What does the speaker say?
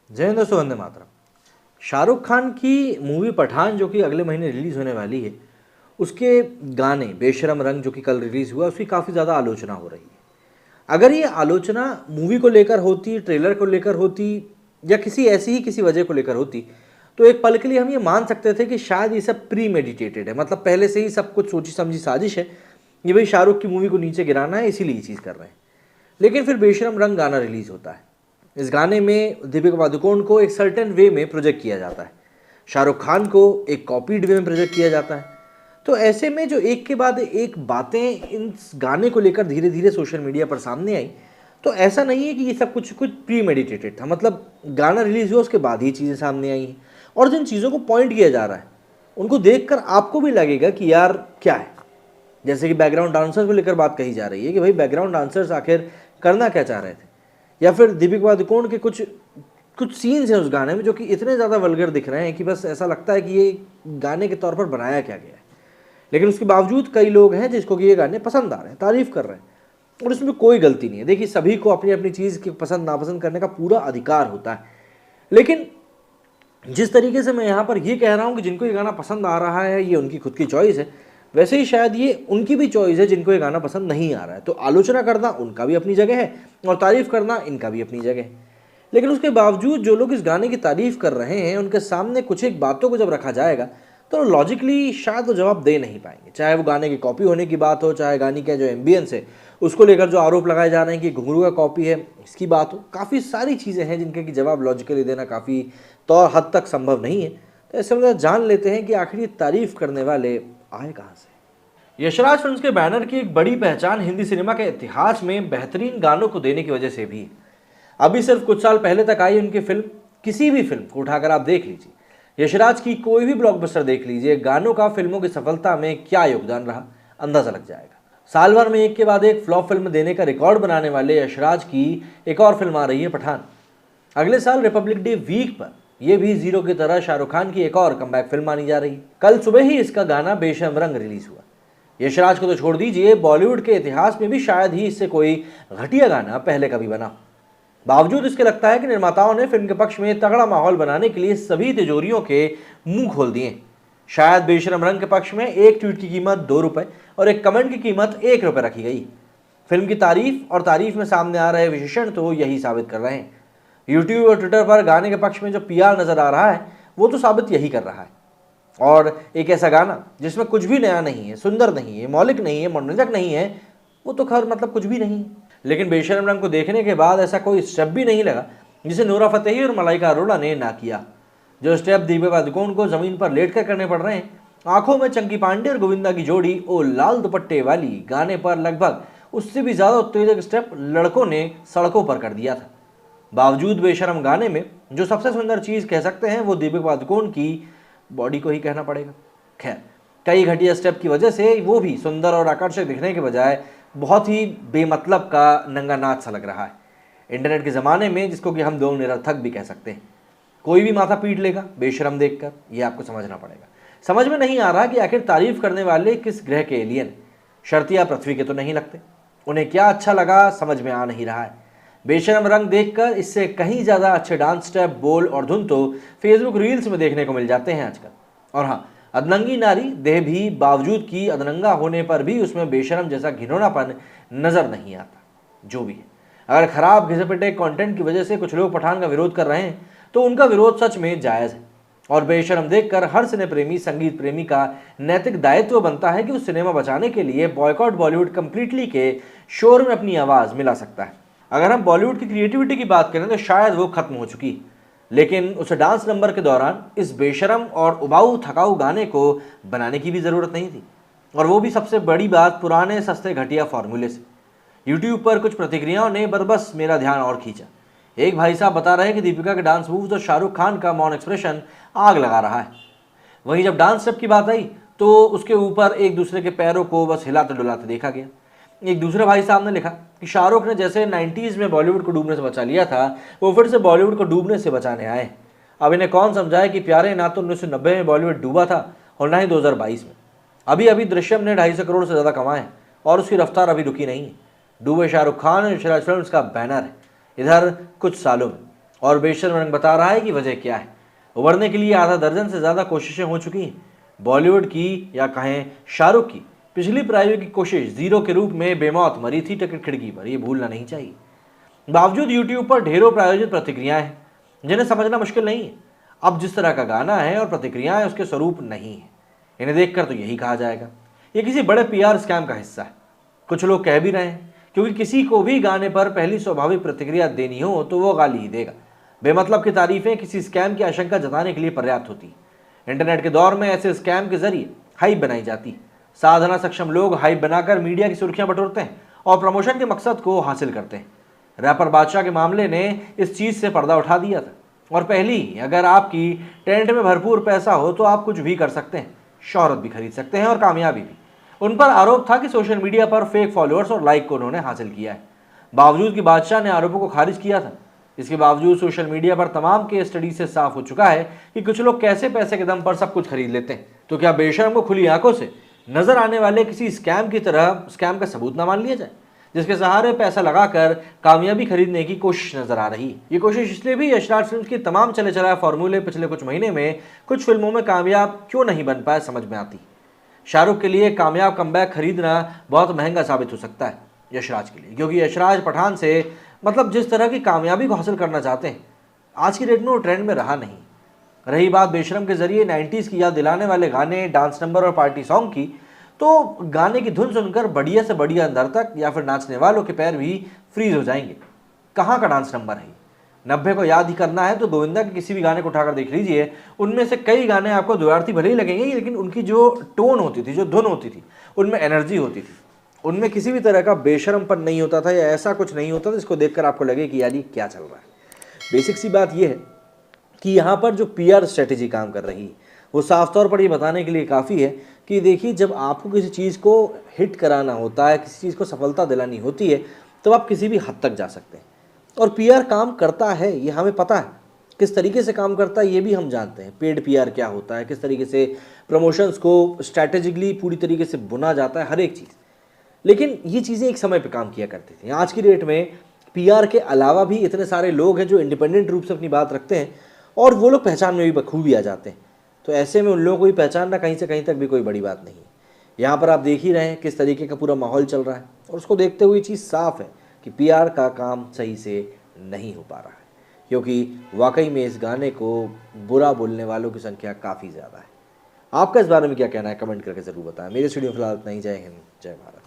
जय हिंद दोस्तों, वंदे मातरम। शाहरुख खान की मूवी पठान जो कि अगले महीने रिलीज़ होने वाली है, उसके गाने बेशरम रंग जो कि कल रिलीज़ हुआ, उसकी काफ़ी ज़्यादा आलोचना हो रही है। अगर ये आलोचना मूवी को लेकर होती, ट्रेलर को लेकर होती या किसी ऐसी ही किसी वजह को लेकर होती, तो एक पल के लिए हम ये मान सकते थे कि शायद ये सब प्री मेडिटेटेड है, मतलब पहले से ही सब कुछ सोची समझी साजिश है। ये भाई शाहरुख की मूवी को नीचे गिराना है, इसीलिए ये चीज़ कर रहे हैं। लेकिन फिर बेशरम रंग गाना रिलीज़ होता है। इस गाने में दीपिका पादुकोण को एक सर्टेन वे में प्रोजेक्ट किया जाता है, शाहरुख खान को एक कॉपीड वे में प्रोजेक्ट किया जाता है। तो ऐसे में जो एक के बाद एक बातें इस गाने को लेकर धीरे धीरे सोशल मीडिया पर सामने आई, तो ऐसा नहीं है कि ये सब कुछ कुछ प्री मेडिटेटेड था। मतलब गाना रिलीज हुआ उसके बाद ही चीज़ें सामने आई हैं, और जिन चीज़ों को पॉइंट किया जा रहा है उनको देखकर आपको भी लगेगा कि यार क्या है। जैसे कि बैकग्राउंड डांसर्स को लेकर बात कही जा रही है कि भाई बैकग्राउंड डांसर्स आखिर करना क्या चाह रहे थे, या फिर दीपिका पादुकोण के कुछ कुछ सीन्स हैं उस गाने में जो कि इतने ज़्यादा वल्गर दिख रहे हैं कि बस ऐसा लगता है कि ये गाने के तौर पर बनाया क्या गया है। लेकिन उसके बावजूद कई लोग हैं जिसको कि ये गाने पसंद आ रहे हैं, तारीफ़ कर रहे हैं, और इसमें कोई गलती नहीं है। देखिए, सभी को अपनी अपनी चीज़ की पसंद नापसंद करने का पूरा अधिकार होता है। लेकिन जिस तरीके से मैं यहाँ पर ये कह रहा हूँ कि जिनको ये गाना पसंद आ रहा है ये उनकी खुद की चॉइस है, वैसे ही शायद ये उनकी भी चॉइस है जिनको ये गाना पसंद नहीं आ रहा है। तो आलोचना करना उनका भी अपनी जगह है और तारीफ़ करना इनका भी अपनी जगह है। लेकिन उसके बावजूद जो लोग इस गाने की तारीफ़ कर रहे हैं, उनके सामने कुछ एक बातों को जब रखा जाएगा तो लॉजिकली शायद वो जवाब दे नहीं पाएंगे। चाहे वो गाने की कॉपी होने की बात हो, चाहे गाने का जो एम्बियंस है उसको लेकर जो आरोप लगाए जा रहे हैं कि घुंघरू का कॉपी है, इसकी बात हो, काफ़ी सारी चीज़ें हैं जिनके कि जवाब लॉजिकली देना काफ़ी तौर हद तक संभव नहीं है। तो ऐसे में जान लेते हैं कि आखिर ये तारीफ़ करने वाले आए कहाँ से। यशराज फिल्म्स के बैनर की एक बड़ी पहचान हिंदी सिनेमा के इतिहास में बेहतरीन गानों को देने की वजह से भी है। अभी सिर्फ कुछ साल पहले तक आई उनकी फिल्म, किसी भी फिल्म को उठाकर आप देख लीजिए, यशराज की कोई भी ब्लॉकबस्टर देख लीजिए, गानों का फिल्मों की सफलता में क्या योगदान रहा अंदाजा लग जाएगा। साल भर में एक के बाद एक फ्लॉप फिल्म देने का रिकॉर्ड बनाने वाले यशराज की एक और फिल्म आ रही है, पठान। अगले साल रिपब्लिक डे वीक पर यह भी जीरो की तरह शाहरुख खान की एक और कमबैक फिल्म मानी जा रही है। कल सुबह ही इसका गाना बेशरम रंग रिलीज हुआ। यशराज को तो छोड़ दीजिए, बॉलीवुड के इतिहास में भी शायद ही इससे कोई घटिया गाना पहले कभी बना। बावजूद इसके लगता है कि निर्माताओं ने फिल्म के पक्ष में तगड़ा माहौल बनाने के लिए सभी तिजोरियों के मुंह खोल दिए। शायद बेशरम रंग के पक्ष में एक ट्वीट की कीमत 2 रुपए और एक कमेंट की कीमत 1 रुपए रखी गई। फिल्म की तारीफ और तारीफ में सामने आ रहे विशेषण तो यही साबित कर रहे हैं। यूट्यूब और ट्विटर पर गाने के पक्ष में जो PR नजर आ रहा है वो तो साबित यही कर रहा है। और एक ऐसा गाना जिसमें कुछ भी नया नहीं है, सुंदर नहीं है, मौलिक नहीं है, मनोरंजक नहीं है, वो तो खैर मतलब कुछ भी नहीं है। लेकिन बेशरम रंग को देखने के बाद ऐसा कोई स्टेप भी नहीं लगा जिसे नोरा फतेही और मलाइका अरोड़ा ने ना किया। जो स्टेप दीपिका पादुकोण को जमीन पर लेटकर करने पड़ रहे हैं, आंखों में चंकी पांडे और गोविंदा की जोड़ी ओ लाल दुपट्टे वाली गाने पर लगभग उससे भी ज्यादा उत्तेजक स्टेप लड़कों ने सड़कों पर कर दिया था। बावजूद बेशरम गाने में जो सबसे सुंदर चीज कह सकते हैं वो दीपिका पादुकोण की बॉडी को ही कहना पड़ेगा। खैर, कई घटिया स्टेप की वजह से वो भी सुंदर और आकर्षक दिखने के बजाय बहुत ही बेमतलब का नंगा नाच सा लग रहा है। इंटरनेट के ज़माने में जिसको कि हम दोनों निरर्थक भी कह सकते हैं, कोई भी माथा पीट लेगा बेशरम देखकर, ये आपको समझना पड़ेगा। समझ में नहीं आ रहा कि आखिर तारीफ करने वाले किस ग्रह के एलियन, शर्तिया पृथ्वी के तो नहीं लगते। उन्हें क्या अच्छा लगा समझ में आ नहीं रहा है। बेशरम रंग देखकर इससे कहीं ज़्यादा अच्छे डांस स्टेप, बोल और धुन तो फेसबुक रील्स में देखने को मिल जाते हैं आजकल। और हाँ, अधनंगी नारी देह भी बावजूद की अधनंगा होने पर भी उसमें बेशरम जैसा घिनौनापन नजर नहीं आता। जो भी है, अगर खराब घिसे-पिटे कंटेंट की वजह से कुछ लोग पठान का विरोध कर रहे हैं तो उनका विरोध सच में जायज़ है। और बेशरम देखकर हर सिने प्रेमी, संगीत प्रेमी का नैतिक दायित्व बनता है कि उस सिनेमा बचाने के लिए बॉयकॉट बॉलीवुड कंप्लीटली के शोर में अपनी आवाज़ मिला सकता है। अगर हम बॉलीवुड की क्रिएटिविटी की बात करें तो शायद वो खत्म हो चुकी है, लेकिन उसे डांस नंबर के दौरान इस बेशरम और उबाऊ थकाऊ गाने को बनाने की भी ज़रूरत नहीं थी। और वो भी सबसे बड़ी बात पुराने सस्ते घटिया फार्मूले से। यूट्यूब पर कुछ प्रतिक्रियाओं ने बस मेरा ध्यान और खींचा। एक भाई साहब बता रहे हैं कि दीपिका के डांस मूव्स और शाहरुख खान का मौन एक्सप्रेशन आग लगा रहा है। वहीं जब डांस स्टेप की बात आई तो उसके ऊपर एक दूसरे के पैरों को बस हिलाते डुलाते देखा गया। एक दूसरे भाई साहब ने लिखा कि शाहरुख ने जैसे 90s में बॉलीवुड को डूबने से बचा लिया था, वो फिर से बॉलीवुड को डूबने से बचाने आए। अब इन्हें कौन समझाए कि प्यारे, ना तो 1990 में बॉलीवुड डूबा था और ना ही 2022 में। अभी अभी दृश्यम ने 250 करोड़ से ज़्यादा कमाए और उसकी रफ्तार अभी रुकी नहीं है। डूबे शाहरुख खान और यशराज फिल्म्स का बैनर है इधर कुछ सालों में। और बेशर्म रंग बता रहा है कि वजह क्या है। उभरने के लिए आधा दर्जन से ज़्यादा कोशिशें हो चुकी हैं। बॉलीवुड की या कहें शाहरुख की पिछली प्रायोगिक कोशिश जीरो के रूप में बेमौत मरी थी टिकट खिड़की पर, यह भूलना नहीं चाहिए। बावजूद यूट्यूब पर ढेरों प्रायोजित प्रतिक्रियाएं हैं जिन्हें समझना मुश्किल नहीं है। अब जिस तरह का गाना है और प्रतिक्रियाएं उसके स्वरूप नहीं है, इन्हें देखकर तो यही कहा जाएगा ये किसी बड़े पीआर स्कैम का हिस्सा है। कुछ लोग कह भी रहे हैं, क्योंकि किसी को भी गाने पर पहली स्वाभाविक प्रतिक्रिया देनी हो तो वो गाली ही देगा। बेमतलब की तारीफें किसी स्कैम की आशंका जताने के लिए पर्याप्त होती है। इंटरनेट के दौर में ऐसे स्कैम के जरिए हाइप बनाई जाती है। साधना सक्षम लोग हाइप बनाकर मीडिया की सुर्खियां बटोरते हैं और प्रमोशन के मकसद को हासिल करते हैं। रैपर बादशाह के मामले ने इस चीज से पर्दा उठा दिया था। और पहली, अगर आपकी टेंट में भरपूर पैसा हो तो आप कुछ भी कर सकते हैं, शोहरत भी खरीद सकते हैं और कामयाबी भी। उन पर आरोप था कि सोशल मीडिया पर फेक फॉलोअर्स और लाइक को उन्होंने हासिल किया है। बावजूद कि बादशाह ने आरोपों को खारिज किया था, इसके बावजूद सोशल मीडिया पर तमाम केस स्टडी से साफ हो चुका है कि कुछ लोग कैसे पैसे के दम पर सब कुछ खरीद लेते हैं। तो क्या बेशर्म को खुली आंखों से नजर आने वाले किसी स्कैम की तरह स्कैम का सबूत ना मान लिया जाए, जिसके सहारे पैसा लगाकर कामयाबी खरीदने की कोशिश नजर आ रही है। ये कोशिश इसलिए भी यशराज फिल्म की तमाम चले चलाए फॉर्मूले पिछले कुछ महीने में कुछ फिल्मों में कामयाब क्यों नहीं बन पाए समझ में आती। शाहरुख के लिए कामयाब कमबैक खरीदना बहुत महंगा साबित हो सकता है यशराज के लिए, क्योंकि यशराज पठान से मतलब जिस तरह की कामयाबी को हासिल करना चाहते हैं आज की डेट में वो ट्रेंड में रहा नहीं। रही बात बेशरम के जरिए 90s की याद दिलाने वाले गाने, डांस नंबर और पार्टी सॉन्ग की, तो गाने की धुन सुनकर बढ़िया से बढ़िया अंदर तक या फिर नाचने वालों के पैर भी फ्रीज हो जाएंगे। कहाँ का डांस नंबर है। 90 को याद ही करना है तो गोविंदा के किसी भी गाने को उठाकर देख लीजिए, उनमें से कई गाने आपको द्व्यार्थी भले ही लगेंगे, लेकिन उनकी जो टोन होती थी, जो धुन होती थी, उनमें एनर्जी होती थी, उनमें किसी भी तरह का बेशरमपन नहीं होता था या ऐसा कुछ नहीं होता था जिसको देखकर आपको लगे कि यार ये क्या चल रहा है। बेसिक सी बात यह है कि यहाँ पर जो पीआर स्ट्रेटेजी काम कर रही है वो साफ तौर पर ये बताने के लिए काफ़ी है कि देखिए, जब आपको किसी चीज़ को हिट कराना होता है, किसी चीज़ को सफलता दिलानी होती है, तो आप किसी भी हद तक जा सकते हैं। और पीआर काम करता है, ये हमें पता है किस तरीके से काम करता है, ये भी हम जानते हैं। पेड पीआर क्या होता है, किस तरीके से प्रमोशंस को स्ट्रैटेजिकली पूरी तरीके से बुना जाता है, हर एक चीज़। लेकिन ये चीज़ें एक समय पे काम किया करती थी। आज की डेट में पीआर के अलावा भी इतने सारे लोग हैं जो इंडिपेंडेंट रूप से अपनी बात रखते हैं और वो लोग पहचान में भी बखूबी आ जाते हैं। तो ऐसे में उन लोगों को भी पहचानना कहीं से कहीं तक भी कोई बड़ी बात नहीं है। यहाँ पर आप देख ही रहे हैं किस तरीके का पूरा माहौल चल रहा है, और उसको देखते हुए चीज़ साफ है कि पीआर का काम सही से नहीं हो पा रहा है, क्योंकि वाकई में इस गाने को बुरा बोलने वालों की संख्या काफ़ी ज़्यादा है। आपका इस बारे में क्या कहना है, कमेंट करके ज़रूर बताएं। मेरे स्टूडियो फिलहाल इतना ही। जय हिंद, जय भारत।